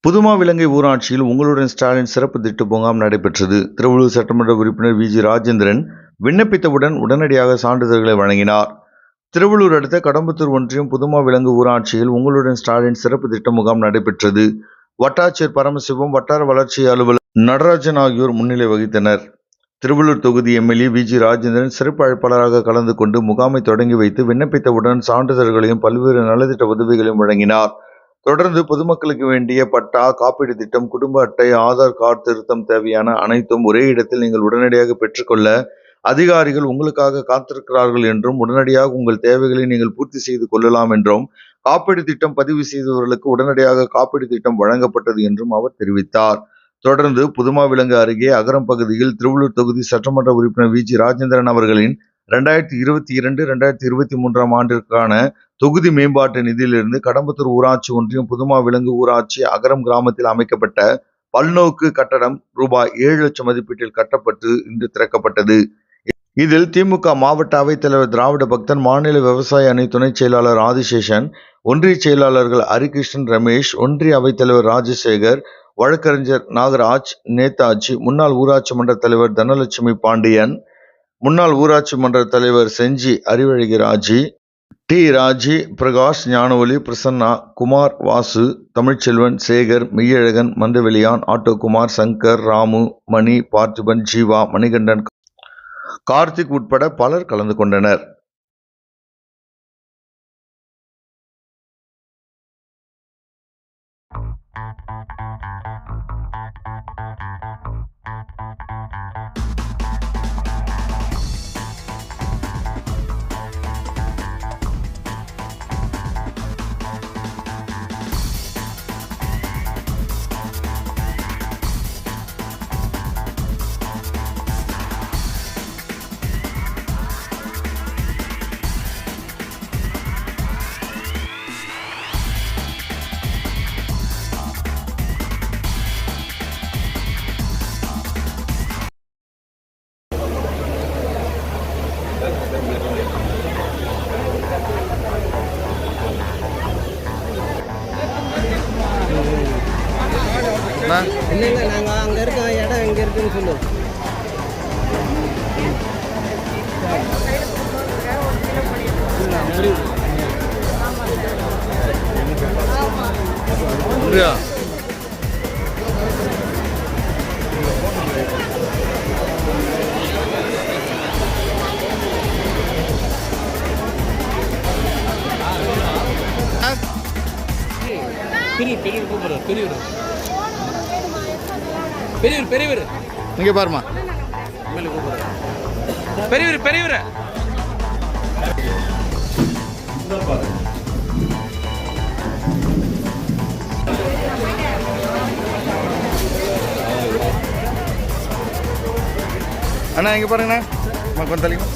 புதுமாவிலங்கை ஊராட்சியில் உங்களுடன் ஸ்டாலின் சிறப்பு திட்ட முகாம் நடைபெற்றது. திருவள்ளூர் சட்டமன்ற உறுப்பினர் வி. ஜி. ராஜேந்திரன் விண்ணப்பித்தவுடன் உடனடியாக சான்றிதழ்களை வழங்கினார். திருவள்ளூர் அடுத்த கடம்பத்தூர் ஒன்றியம் புதுமாவிலங்கு ஊராட்சியில் உங்களுடன் ஸ்டாலின் சிறப்பு திட்ட முகாம் நடைபெற்றது. வட்டாட்சியர் பரமசிவம், வட்டார வளர்ச்சி அலுவலர் நடராஜன் ஆகியோர் முன்னிலை வகித்தனர். திருவள்ளூர் தொகுதி எம்எல்ஏ வி. ஜி. ராஜேந்திரன் சிறப்பு அழைப்பாளராக கலந்து கொண்டு முகாமை தொடங்கி வைத்து விண்ணப்பித்தவுடன் சான்றிதழ்களையும் பல்வேறு நலத்திட்ட உதவிகளையும் வழங்கினார். தொடர்ந்து பொதுமக்களுக்கு வேண்டிய பட்டா, காப்பீடு திட்டம், குடும்ப அட்டை, ஆதார் கார்டு திருத்தம் தேவையான அனைத்தும் ஒரே இடத்தில் நீங்கள் உடனடியாக பெற்றுக்கொள்ள அதிகாரிகள் உங்களுக்காக காத்திருக்கிறார்கள் என்றும், உடனடியாக உங்கள் தேவைகளை நீங்கள் பூர்த்தி செய்து கொள்ளலாம் என்றும், காப்பீடு திட்டம் பதிவு செய்தவர்களுக்கு உடனடியாக காப்பீடு திட்டம் வழங்கப்பட்டது என்றும் அவர் தெரிவித்தார். தொடர்ந்து புதுமாவிலங்கு அருகே அகரம் பகுதியில் திருவள்ளூர் தொகுதி சட்டமன்ற உறுப்பினர் வி. ஜி. ராஜேந்திரன் அவர்களின் 2022-2023 ஆண்டிற்கான தொகுதி மேம்பாட்டு நிதியிலிருந்து கடம்பத்தூர் ஊராட்சி ஒன்றியம் புதுமாவிலங்கு ஊராட்சி அகரம் கிராமத்தில் அமைக்கப்பட்ட பல்நோக்கு கட்டடம் ரூபாய் 7 லட்சம் மதிப்பீட்டில் கட்டப்பட்டு இன்று திறக்கப்பட்டது. இதில் திமுக மாவட்ட அவைத்தலைவர் திராவிட பக்தன், மாநில விவசாய அணி துணை செயலாளர் ஆதிசேஷன், ஒன்றிய செயலாளர்கள் ஹரிகிருஷ்ணன், ரமேஷ், ஒன்றிய அவைத்தலைவர் ராஜசேகர், வழக்கறிஞர் நாகராஜ், நேதாஜி, முன்னாள் ஊராட்சி மன்ற தலைவர் தனலட்சுமி பாண்டியன், முன்னாள் ஊராட்சி மன்ற தலைவர் செஞ்சி அறிவழகிராஜி, டி. ராஜி, பிரகாஷ், ஞானவொலி, பிரசன்னா, குமார், வாசு, தமிழ்ச்செல்வன், சேகர், மெய்யழகன், மந்தவெளியான், ஆட்டோகுமார், சங்கர், ராமு, மணி, பார்த்திபன், ஜீவா, மணிகண்டன், கார்த்திக் உட்பட பலர் கலந்து கொண்டனர். இல்லைங்க, நாங்கள் அங்கே இருக்கோம், இடம் எங்கே இருக்குன்னு சொல்லு. பெரியவர் கூப்பிடுறார், பெரியவர் இங்கே பாருமா, பெரியவர் அண்ணா இங்கே பாருங்கண்ணா, கொஞ்சம் தள்ளிங்க,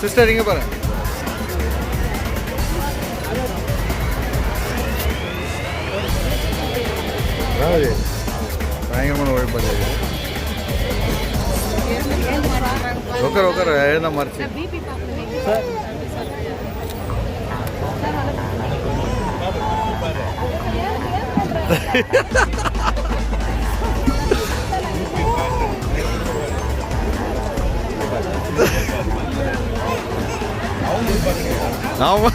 சிஸ்டர் இங்கே பாருங்க. பயங்கரமான வழிபாடு. உட்கார எழுந்த மாறிச்சு. ஆமா,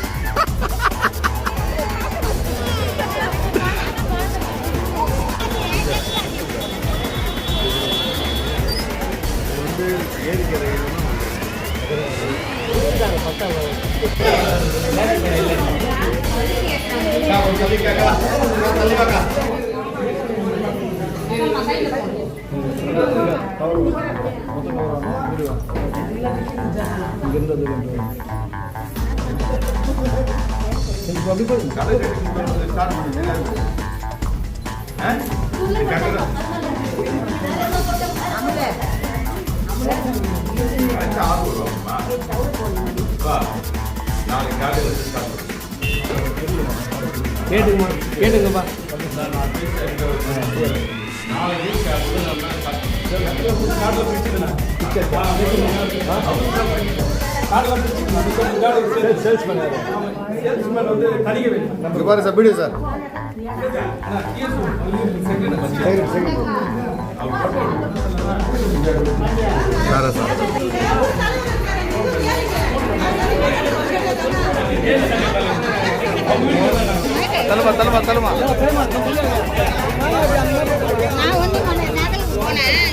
கேட்டுங்கப்பா. நாளைக்கு இங்க பாரு சார் வீடியோ சார் சாரா சார் தலமா தலமா தலமா நான் ஒண்ணு போனேன் நகலுக்கு போனேன்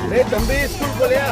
இது தம்பி ஸ்கூல் போலியா